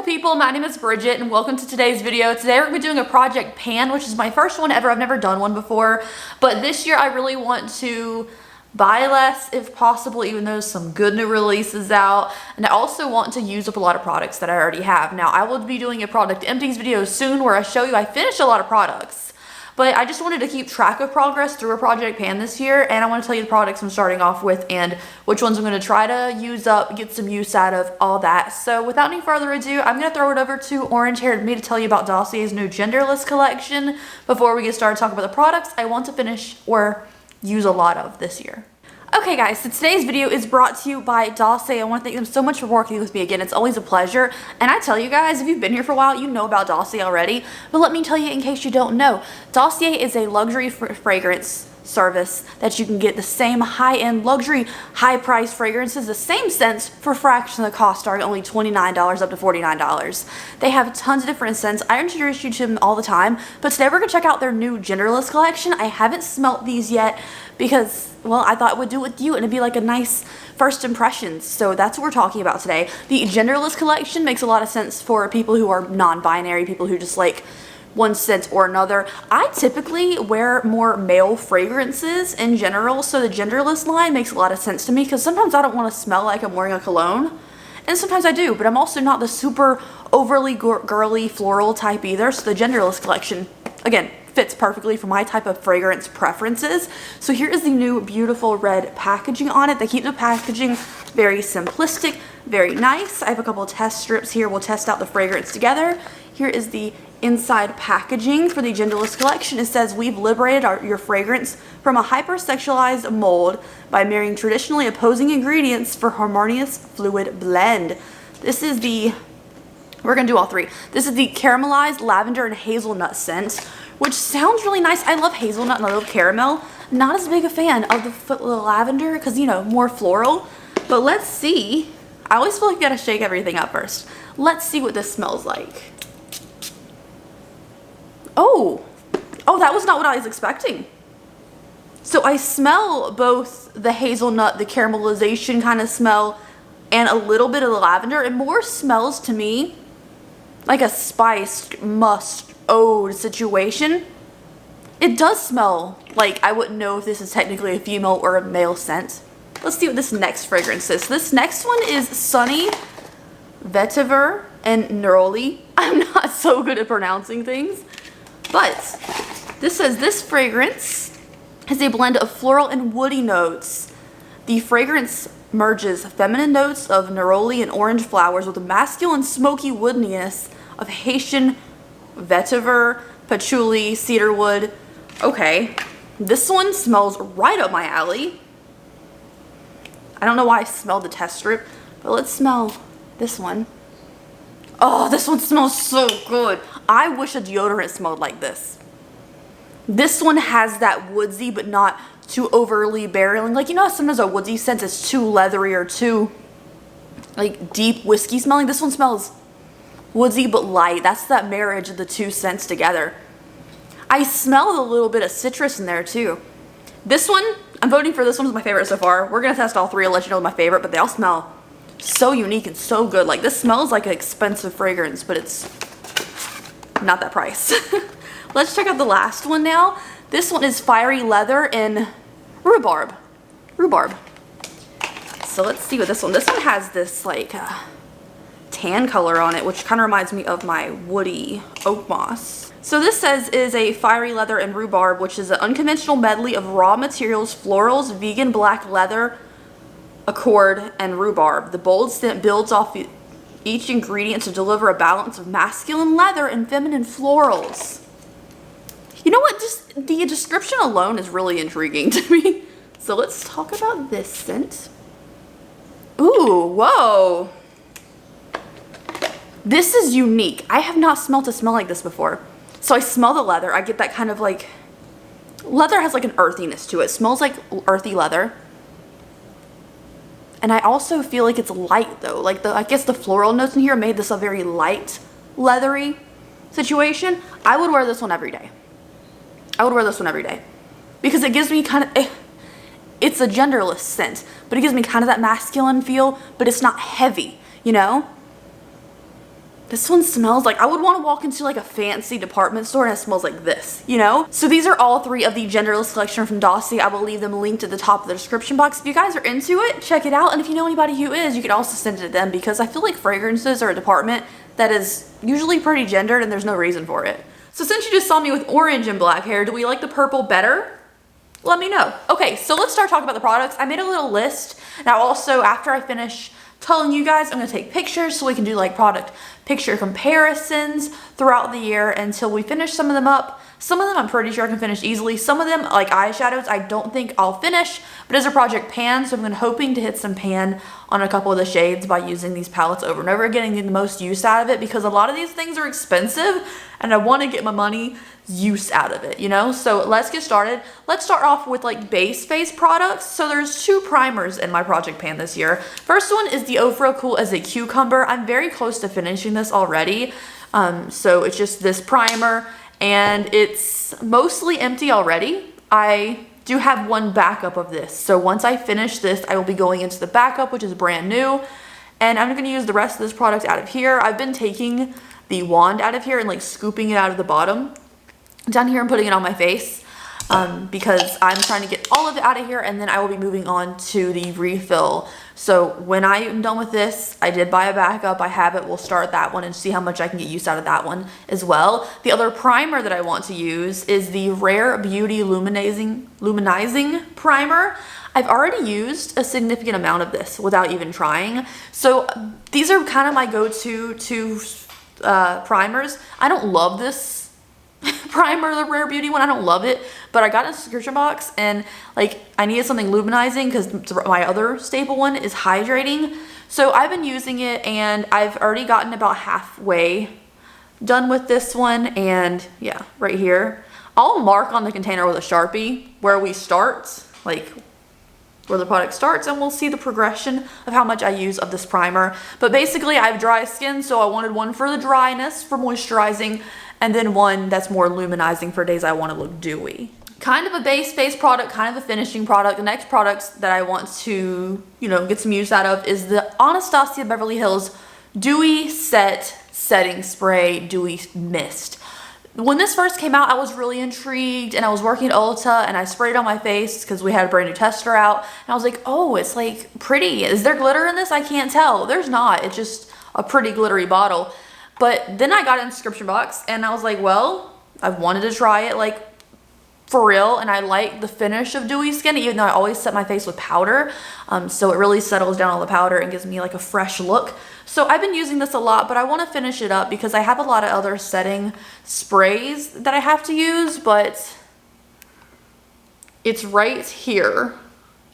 people, my name is Bridget and welcome to today's video. Today we're going to be doing a project pan, which is my first one ever. I've never done one before, but this year I really want to buy less if possible, even though some good new releases out, and I also want to use up a lot of products that I already have. Now I will be doing a product empties video soon where I show you I finished a lot of products. But I just wanted to keep track of progress through a project pan this year, and I want to tell you the products I'm starting off with and which ones I'm going to try to use up, get some use out of, all that. So without any further ado, I'm going to throw it over to Orange Haired Me to tell you about Dossier's new Genderless collection. Before we get started talking about the products I want to finish or use a lot of this year. Okay guys, so today's video is brought to you by Dossier. I want to thank them so much for working with me again. It's always a pleasure. And I tell you guys, if you've been here for a while, you know about Dossier already. But let me tell you in case you don't know, Dossier is a luxury fragrance service that you can get the same high-end luxury high-priced fragrances the same scents for a fraction of the cost, starting at only $29 up to $49. They have tons of different scents. I introduce you to them all the time, but today we're gonna check out their new Genderless collection. I haven't smelt these yet because, well, I thought I would do it with you and it'd be like a nice first impressions. So that's what we're talking about today. The Genderless collection makes a lot of sense for people who are non-binary, people who just like one scent or another. I typically wear more male fragrances in general, so the Genderless line makes a lot of sense to me because sometimes I don't want to smell like I'm wearing a cologne, and sometimes I do, but I'm also not the super overly girly floral type either, so the Genderless collection, again, fits perfectly for my type of fragrance preferences. So here is the new beautiful red packaging on it. They keep the packaging very simplistic, very nice. I have a couple of test strips here. We'll test out the fragrance together. Here is the inside packaging for the Genderless collection. It says, we've liberated your fragrance from a hypersexualized mold by marrying traditionally opposing ingredients for harmonious fluid blend. This is the, we're gonna do all three. This is the caramelized lavender and hazelnut scent, which sounds really nice. I love hazelnut and I love caramel. Not as big a fan of the lavender because, you know, more floral. But let's see. I always feel like you gotta shake everything up first. Let's see what this smells like. Oh, that was not what I was expecting. So I smell both the hazelnut, the caramelization kind of smell, and a little bit of the lavender. It more smells to me like a spiced musk oud situation. It does smell like I wouldn't know if this is technically a female or a male scent. Let's see what this next fragrance is. This next one is Sunny Vetiver and Neroli. I'm not so good at pronouncing things. But this says this fragrance has a blend of floral and woody notes. The fragrance merges feminine notes of neroli and orange flowers with the masculine smoky woodiness of Haitian vetiver, patchouli, cedarwood. Okay, this one smells right up my alley. I don't know why I smelled the test strip, but let's smell this one. Oh, this one smells so good. I wish a deodorant smelled like this. This one has that woodsy, but not too overly barreling. Like, you know how sometimes a woodsy scent is too leathery or too, like, deep whiskey smelling? This one smells woodsy, but light. That's that marriage of the two scents together. I smell a little bit of citrus in there, too. This one, I'm voting for this one as my favorite so far. We're going to test all three and let you know my favorite, but they all smell so unique and so good. Like, this smells like an expensive fragrance, but it's not that price. Let's check out the last one now. This one is Fiery Leather and Rhubarb. So let's see what this one has this like tan color on it, which kind of reminds me of my woody oak moss. So this says is a Fiery Leather and Rhubarb, which is an unconventional medley of raw materials, florals, vegan black leather, accord, and rhubarb. The bold scent builds off each ingredient to deliver a balance of masculine leather and feminine florals. You know what? Just the description alone is really intriguing to me. So let's talk about this scent. Ooh, whoa. This is unique. I have not smelled a smell like this before. So I smell the leather. I get that kind of like, leather has like an earthiness to it. It smells like earthy leather. And I also feel like it's light though. Like I guess the floral notes in here made this a very light, leathery situation. I would wear this one every day. Because it gives me kind of, it's a genderless scent, but it gives me kind of that masculine feel, but it's not heavy, you know? This one smells like I would want to walk into like a fancy department store and it smells like this, you know? So these are all 3 of the Genderless collection from Dossier. I will leave them linked at the top of the description box. If you guys are into it, check it out. And if you know anybody who is, you can also send it to them, because I feel like fragrances are a department that is usually pretty gendered and there's no reason for it. So since you just saw me with orange and black hair, do we like the purple better? Let me know. Okay, so let's start talking about the products. I made a little list. Now also, after I finish telling you guys, I'm gonna take pictures so we can do like product picture comparisons throughout the year until we finish some of them up. Some of them I'm pretty sure I can finish easily. Some of them, like eyeshadows, I don't think I'll finish, but as a project pan, so I'm hoping to hit some pan on a couple of the shades by using these palettes over and over, getting the most use out of it, because a lot of these things are expensive and I want to get my money use out of it, you know? So let's get started. Let's start off with like base face products. So there's 2 primers in my project pan this year. First one is the Ofra Cool as a Cucumber. I'm very close to finishing this already. So it's just this primer and it's mostly empty already. I do have one backup of this. So once I finish this, I will be going into the backup, which is brand new. And I'm gonna use the rest of this product out of here. I've been taking the wand out of here and like scooping it out of the bottom down here and putting it on my face because I'm trying to get all of it out of here, and then I will be moving on to the refill. So when I am done with this, I did buy a backup, I have it, we'll start that one and see how much I can get use out of that one as well. The other primer that I want to use is the Rare Beauty Luminizing Primer. I've already used a significant amount of this without even trying. So these are kind of my go-to primers. I don't love this primer, the Rare Beauty one. I don't love it, but I got it in a subscription box and like I needed something luminizing because my other staple one is hydrating. So I've been using it and I've already gotten about halfway done with this one, and yeah, right here. I'll mark on the container with a Sharpie where we start, like where the product starts, and we'll see the progression of how much I use of this primer. But basically I have dry skin, so I wanted one for the dryness, for moisturizing, and then one that's more luminizing for days I want to look dewy. Kind of a base face product, kind of a finishing product. The next products that I want to, you know, get some use out of is the Anastasia Beverly Hills Dewy Set Setting Spray Dewy Mist. When this first came out, I was really intrigued, and I was working at Ulta and I sprayed it on my face because we had a brand new tester out, and I was like, oh, it's like pretty. Is there glitter in this? I can't tell. There's not. It's just a pretty glittery bottle. But then I got it in the subscription box and I was like, well, I wanted to try it like for real, and I like the finish of dewy skin, even though I always set my face with powder. So it really settles down all the powder and gives me like a fresh look. So I've been using this a lot, but I want to finish it up because I have a lot of other setting sprays that I have to use, but it's right here.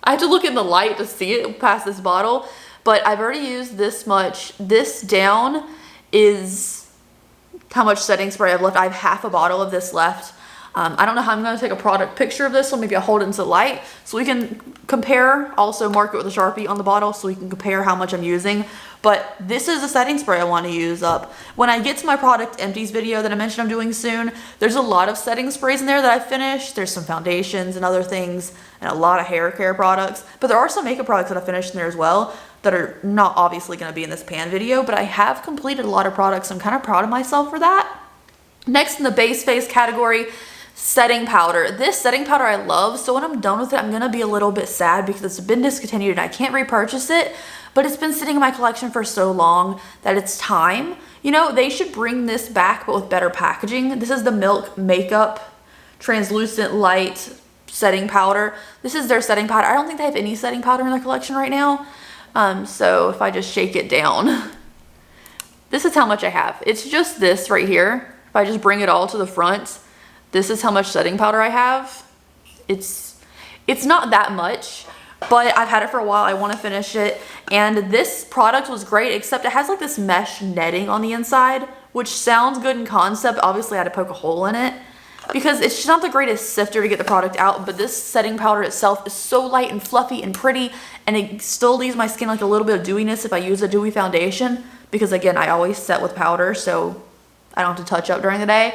I have to look in the light to see it past this bottle, but I've already used this much. This down is how much setting spray I've left. I have half a bottle of this left. I don't know how I'm going to take a product picture of this, so maybe I'll hold it into the light so we can compare. Also mark it with a Sharpie on the bottle so we can compare how much I'm using. But this is a setting spray I want to use up. When I get to my product empties video that I mentioned I'm doing soon, there's a lot of setting sprays in there that I finished. There's some foundations and other things and a lot of hair care products. But there are some makeup products that I finished in there as well that are not obviously going to be in this pan video, but I have completed a lot of products. So I'm kind of proud of myself for that. Next in the base face category, setting powder. This setting powder I love, so when I'm done with it, I'm gonna be a little bit sad because it's been discontinued and I can't repurchase it, but it's been sitting in my collection for so long that it's time. You know, they should bring this back, but with better packaging. This is the Milk Makeup Translucent Light Setting Powder. This is their setting powder. I don't think they have any setting powder in their collection right now. So if I just shake it down, this is how much I have. It's just this right here. If I just bring it all to the front, this is how much setting powder I have. It's not that much, but I've had it for a while. I want to finish it. And this product was great, except it has like this mesh netting on the inside, which sounds good in concept. Obviously, I had to poke a hole in it because it's just not the greatest sifter to get the product out. But this setting powder itself is so light and fluffy and pretty, and it still leaves my skin like a little bit of dewiness if I use a dewy foundation. Because again, I always set with powder, so I don't have to touch up during the day.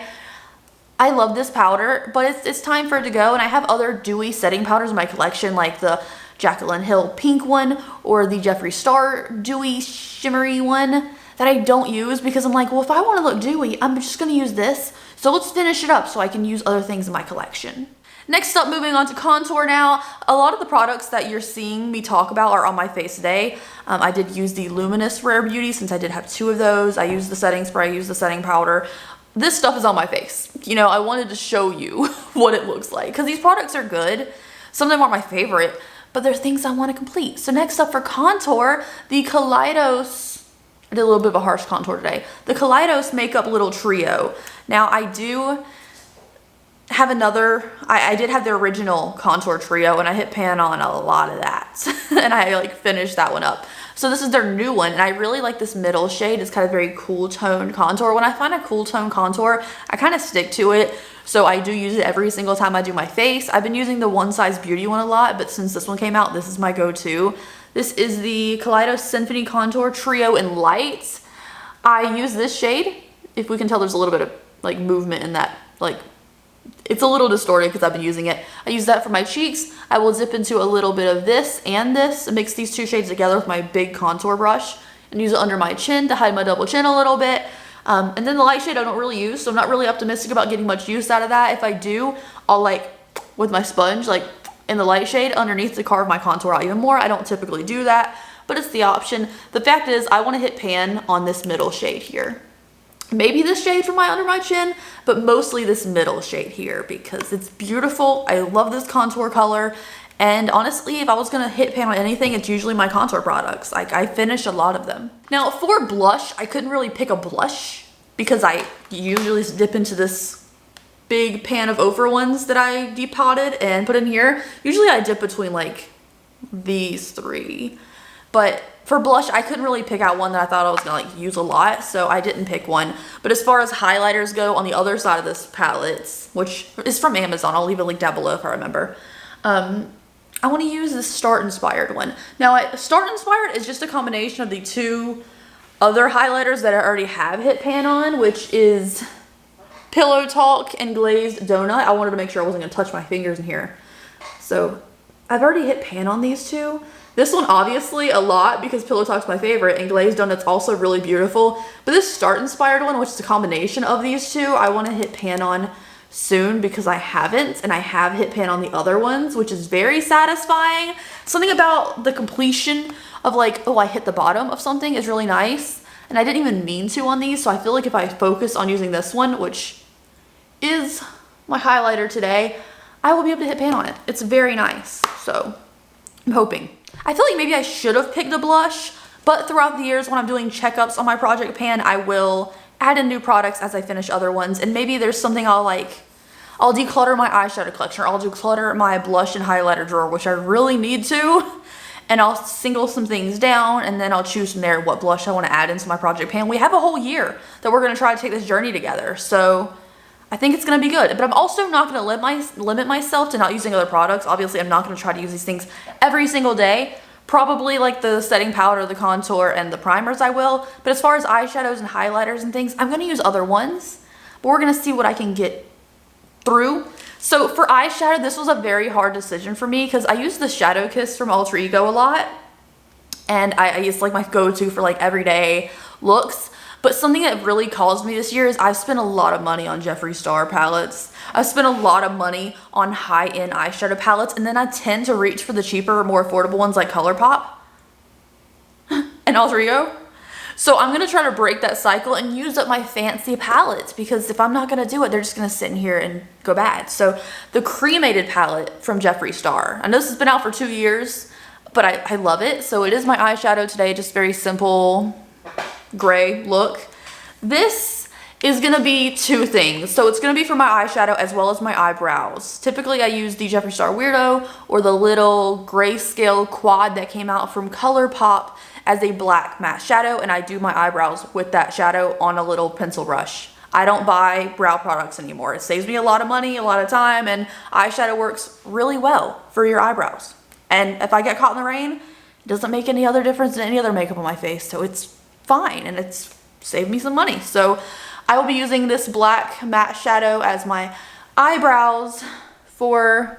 I love this powder, but it's time for it to go. And I have other dewy setting powders in my collection, like the Jaclyn Hill pink one or the Jeffree Star dewy shimmery one that I don't use because I'm like, well, if I want to look dewy, I'm just going to use this. So let's finish it up so I can use other things in my collection. Next up, moving on to contour now. A lot of the products that you're seeing me talk about are on my face today. I did use the Luminous Rare Beauty since I did have 2 of those. I used the setting spray, I used the setting powder. This stuff is on my face. You know, I wanted to show you what it looks like because these products are good. Some of them aren't my favorite, but they're things I want to complete. So next up for contour, the Kaleidos, I did a little bit of a harsh contour today. The Kaleidos Makeup Little Trio. Now I do have another, I did have the original contour trio and I hit pan on a lot of that and I like finished that one up. So this is their new one and I really like this middle shade. It's kind of very cool tone contour. When I find a cool tone contour, I kind of stick to it. So I do use it every single time I do my face. I've been using the One Size Beauty one a lot, but since this one came out, this is my go-to. This is the Kaleidos Symphony Contour Trio in Light. I use this shade. If we can tell, there's a little bit of like movement in that, like it's a little distorted because I've been using it. I use that for my cheeks. I will dip into a little bit of this and this, mix these 2 shades together with my big contour brush and use it under my chin to hide my double chin a little bit. And then the light shade I don't really use, so I'm not really optimistic about getting much use out of that. If I do, I'll like, with my sponge, like in the light shade underneath to carve my contour out even more. I don't typically do that, but it's the option. The fact is, I want to hit pan on this middle shade here. Maybe this shade from under my chin, but mostly this middle shade here because it's beautiful. I love this contour color. And honestly, if I was gonna hit pan on anything, it's usually my contour products. Like I finish a lot of them. Now for blush, I couldn't really pick a blush because I usually dip into this big pan of Ophir ones that I depotted and put in here. Usually I dip between like these 3, but for blush, I couldn't really pick out one that I thought I was gonna like use a lot, so I didn't pick one. But as far as highlighters go, on the other side of this palette, which is from Amazon, I'll leave a link down below if I remember. I want to use this Start Inspired one. Now, Start Inspired is just a combination of the 2 other highlighters that I already have hit pan on, which is Pillow Talk and Glazed Donut. I wanted to make sure I wasn't gonna touch my fingers in here. So I've already hit pan on these 2. This one obviously a lot because Pillow Talk's my favorite and Glazed Donut's also really beautiful. But this Start Inspired one, which is a combination of these 2, I want to hit pan on soon because I haven't, and I have hit pan on the other ones, which is very satisfying. Something about the completion of like, oh, I hit the bottom of something is really nice. And I didn't even mean to on these, so I feel like if I focus on using this one, which is my highlighter today, I will be able to hit pan on it. It's very nice, so I'm hoping. I feel like maybe I should have picked a blush, but throughout the years when I'm doing checkups on my project pan, I will add in new products as I finish other ones, and maybe there's something I'll declutter my eyeshadow collection, or I'll declutter my blush and highlighter drawer, which I really need to, and I'll single some things down, and then I'll choose from there what blush I want to add into my project pan. We have a whole year that we're going to try to take this journey together, so I think it's going to be good. But I'm also not going to limit myself to not using other products. Obviously, I'm not going to try to use these things every single day. Probably like the setting powder, the contour, and the primers I will. But as far as eyeshadows and highlighters and things, I'm going to use other ones. But we're going to see what I can get through. So for eyeshadow, this was a very hard decision for me because I use the Shadow Kiss from Alter Ego a lot. And I use like my go-to for like everyday looks. But something that really caused me this year is I've spent a lot of money on Jeffree Star palettes. I've spent a lot of money on high-end eyeshadow palettes, and then I tend to reach for the cheaper, more affordable ones like Colourpop and Alter Ego. So I'm going to try to break that cycle and use up my fancy palettes, because if I'm not going to do it, they're just going to sit in here and go bad. So the Cremated palette from Jeffree Star. I know this has been out for 2 years, but I love it. So it is my eyeshadow today, just very simple gray look. This is gonna be 2 things. So it's gonna be for my eyeshadow as well as my eyebrows. Typically I use the Jeffree Star Weirdo or the little grayscale quad that came out from Colourpop as a black matte shadow, and I do my eyebrows with that shadow on a little pencil brush. I don't buy brow products anymore. It saves me a lot of money, a lot of time, and eyeshadow works really well for your eyebrows. And if I get caught in the rain, it doesn't make any other difference than any other makeup on my face, so it's fine, and it's saved me some money. So I will be using this black matte shadow as my eyebrows for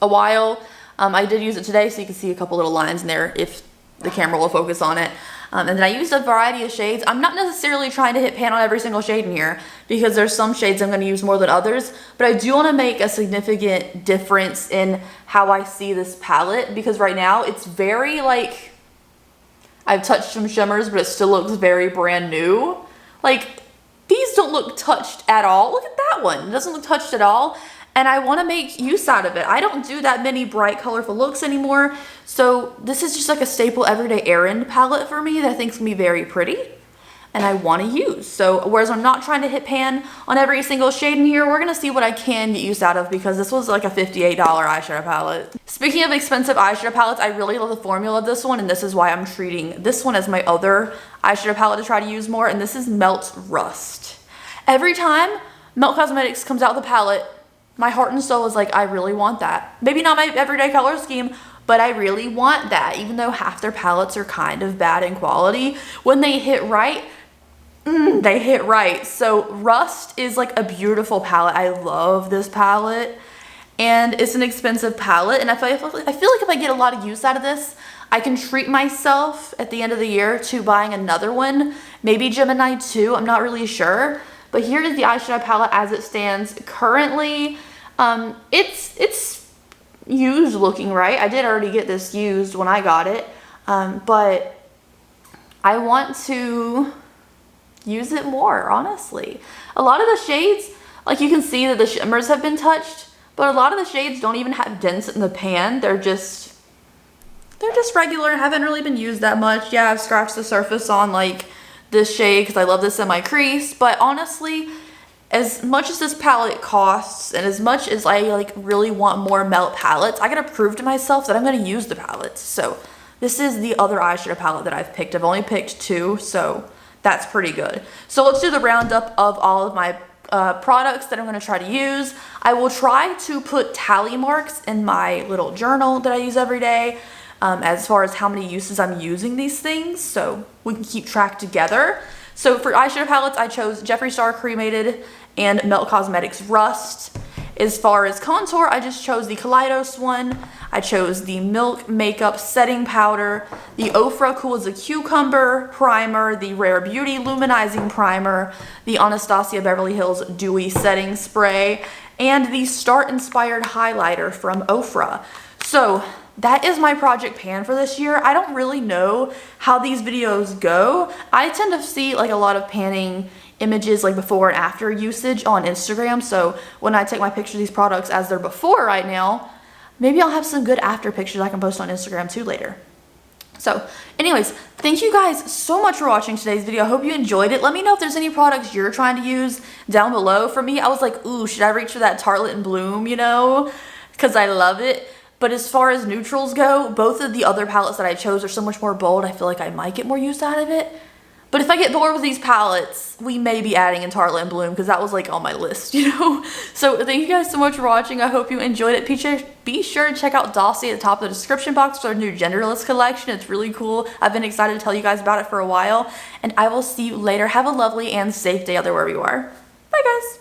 a while. I did use it today, so you can see a couple little lines in there if the camera will focus on it. And then I used a variety of shades. I'm not necessarily trying to hit pan on every single shade in here because there's some shades I'm going to use more than others, but I do want to make a significant difference in how I see this palette, because right now it's very like, I've touched some shimmers, but it still looks very brand new. Like, these don't look touched at all. Look at that one. It doesn't look touched at all. And I want to make use out of it. I don't do that many bright, colorful looks anymore. So this is just like a staple everyday errand palette for me that I think is going to be very pretty and I want to use. So whereas I'm not trying to hit pan on every single shade in here, we're going to see what I can get use out of, because this was like a $58 eyeshadow palette. Speaking of expensive eyeshadow palettes, I really love the formula of this one, and this is why I'm treating this one as my other eyeshadow palette to try to use more, and this is Melt Rust. Every time Melt Cosmetics comes out with a palette, my heart and soul is like, I really want that. Maybe not my everyday color scheme, but I really want that. Even though half their palettes are kind of bad in quality, when they hit right, they hit right. So Rust is like a beautiful palette. I love this palette, and it's an expensive palette, and I feel like if I get a lot of use out of this, I can treat myself at the end of the year to buying another one, maybe Gemini 2, I'm not really sure. But here is the eyeshadow palette as it stands currently. It's used looking, right? I did already get this used when I got it, but I want to use it more, honestly. A lot of the shades, like you can see that the shimmers have been touched, but a lot of the shades don't even have dents in the pan. They're just regular and haven't really been used that much. Yeah, I've scratched the surface on like this shade because I love this in my crease, but honestly, as much as this palette costs and as much as I like really want more Melt palettes, I gotta prove to myself that I'm gonna use the palettes. So this is the other eyeshadow palette that I've picked. I've only picked 2, so that's pretty good. So let's do the roundup of all of my products that I'm going to try to use. I will try to put tally marks in my little journal that I use every day, as far as how many uses I'm using these things, so we can keep track together. So for eyeshadow palettes, I chose Jeffree Star Cremated and Melt Cosmetics Rust. As far as contour, I just chose the Kaleidos one. I chose the Milk Makeup Setting Powder, the Ofra Cool as a Cucumber Primer, the Rare Beauty Luminizing Primer, the Anastasia Beverly Hills Dewy Setting Spray, and the Start Inspired Highlighter from Ofra. So that is my project pan for this year. I don't really know how these videos go. I tend to see like a lot of panning images like before and after usage on Instagram, so when I take my pictures of these products as they're before right now, maybe I'll have some good after pictures I can post on Instagram too later. So anyways, thank you guys so much for watching today's video. I hope you enjoyed it. Let me know if there's any products you're trying to use down below. For me, I was like, ooh, should I reach for that Tartelette and Bloom, you know, because I love it. But as far as neutrals go, both of the other palettes that I chose are so much more bold, I feel like I might get more use out of it. But if I get bored with these palettes, we may be adding in Tartelette and Bloom, because that was like on my list, you know? So thank you guys so much for watching. I hope you enjoyed it. Be sure to check out Dossier at the top of the description box for our new Genderless collection. It's really cool. I've been excited to tell you guys about it for a while. And I will see you later. Have a lovely and safe day out there wherever you are. Bye guys.